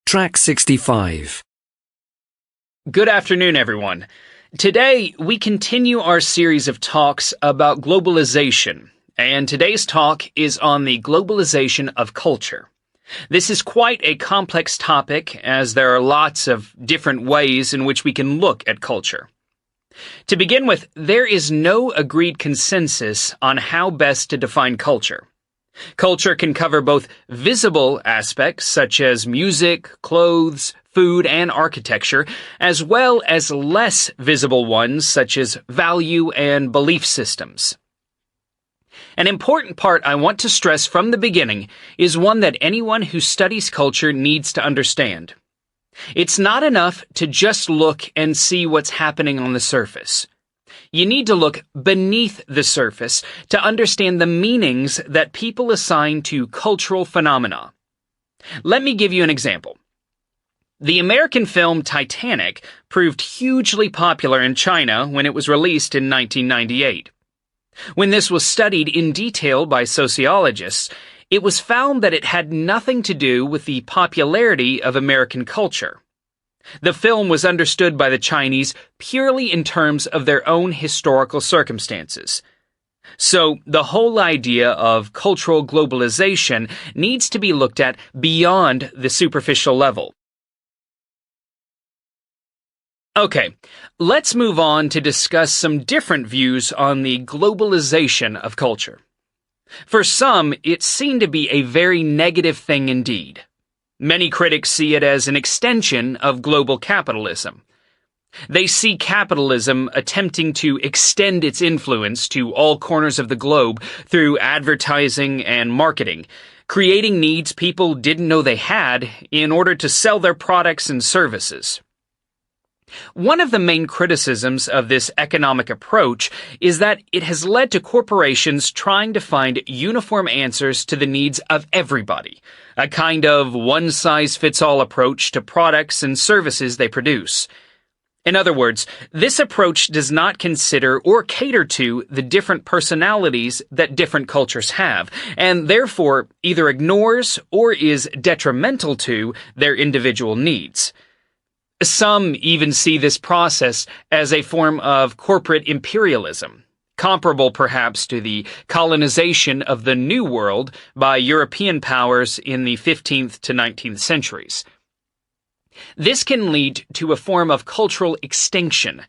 Track 65. Good afternoon, everyone. Today, we continue our series of talks about globalization, and today's talk is on the globalization of culture. This is quite a complex topic, as there are lots of different ways in which we can look at culture. To begin with, there is no agreed consensus on how best to define culture. Culture can cover both visible aspects such as music, clothes, food, and architecture, as well as less visible ones such as value and belief systems. An important part I want to stress from the beginning is one that anyone who studies culture needs to understand. It's not enough to just look and see what's happening on the surface. You need to look beneath the surface to understand the meanings that people assign to cultural phenomena. Let me give you an example. The American film Titanic proved hugely popular in China when it was released in 1998. When this was studied in detail by sociologists, it was found that it had nothing to do with the popularity of American culture. The film was understood by the Chinese purely in terms of their own historical circumstances. So, the whole idea of cultural globalization needs to be looked at beyond the superficial level. Okay, let's move on to discuss some different views on the globalization of culture. For some, it's seen to be a very negative thing indeed. Many critics see it as an extension of global capitalism. They see capitalism attempting to extend its influence to all corners of the globe through advertising and marketing, creating needs people didn't know they had in order to sell their products and services. One of the main criticisms of this economic approach is that it has led to corporations trying to find uniform answers to the needs of everybody, a kind of one-size-fits-all approach to products and services they produce. In other words, this approach does not consider or cater to the different personalities that different cultures have, and therefore either ignores or is detrimental to their individual needs. Some even see this process as a form of corporate imperialism, comparable perhaps to the colonization of the New World by European powers in the 15th to 19th centuries. This can lead to a form of cultural extinction.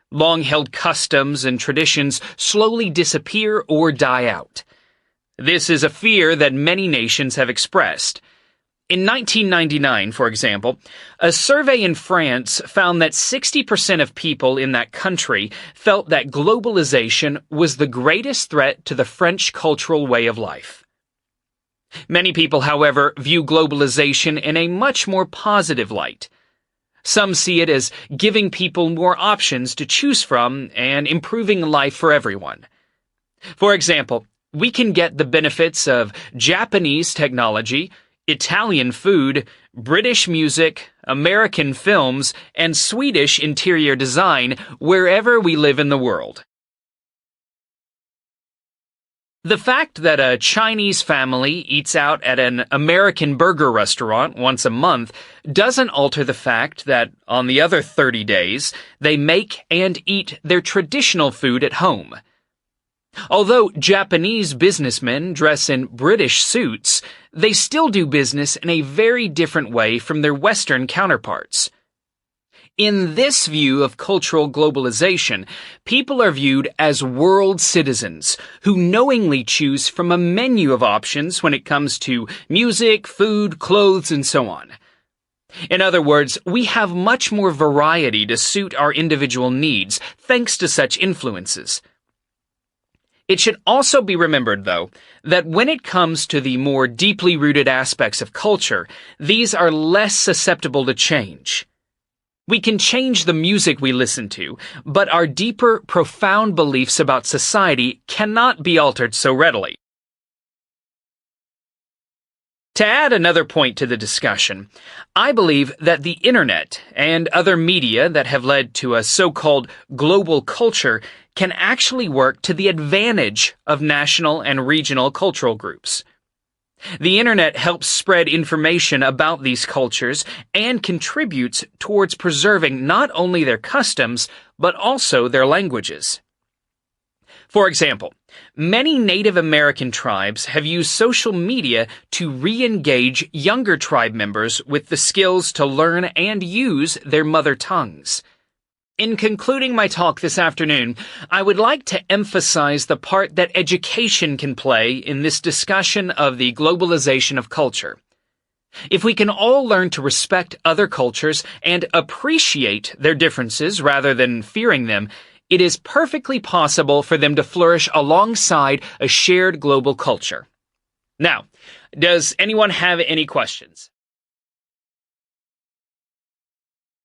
Long-held customs and traditions slowly disappear or die out. This is a fear that many nations have expressed. In 1999, for example, a survey in France found that 60% of people in that country felt that globalization was the greatest threat to the French cultural way of life. Many people, however, view globalization in a much more positive light. Some see it as giving people more options to choose from and improving life for everyone. For example, we can get the benefits of Japanese technology, Italian food, British music, American films, and Swedish interior design wherever we live in the world. The fact that a Chinese family eats out at an American burger restaurant once a month doesn't alter the fact that on the other 30 days, they make and eat their traditional food at home. Although Japanese businessmen dress in British suits, they still do business in a very different way from their Western counterparts. In this view of cultural globalization, people are viewed as world citizens who knowingly choose from a menu of options when it comes to music, food, clothes, and so on. In other words, we have much more variety to suit our individual needs thanks to such influences. It should also be remembered, though, that when it comes to the more deeply rooted aspects of culture, these are less susceptible to change. We can change the music we listen to, but our deeper, profound beliefs about society cannot be altered so readily. To add another point to the discussion, I believe that the internet and other media that have led to a so-called global culture can actually work to the advantage of national and regional cultural groups. The internet helps spread information about these cultures and contributes towards preserving not only their customs, but also their languages. For example, many Native American tribes have used social media to re-engage younger tribe members with the skills to learn and use their mother tongues. In concluding my talk this afternoon, I would like to emphasize the part that education can play in this discussion of the globalization of culture. If we can all learn to respect other cultures and appreciate their differences rather than fearing them, it is perfectly possible for them to flourish alongside a shared global culture. Now, does anyone have any questions?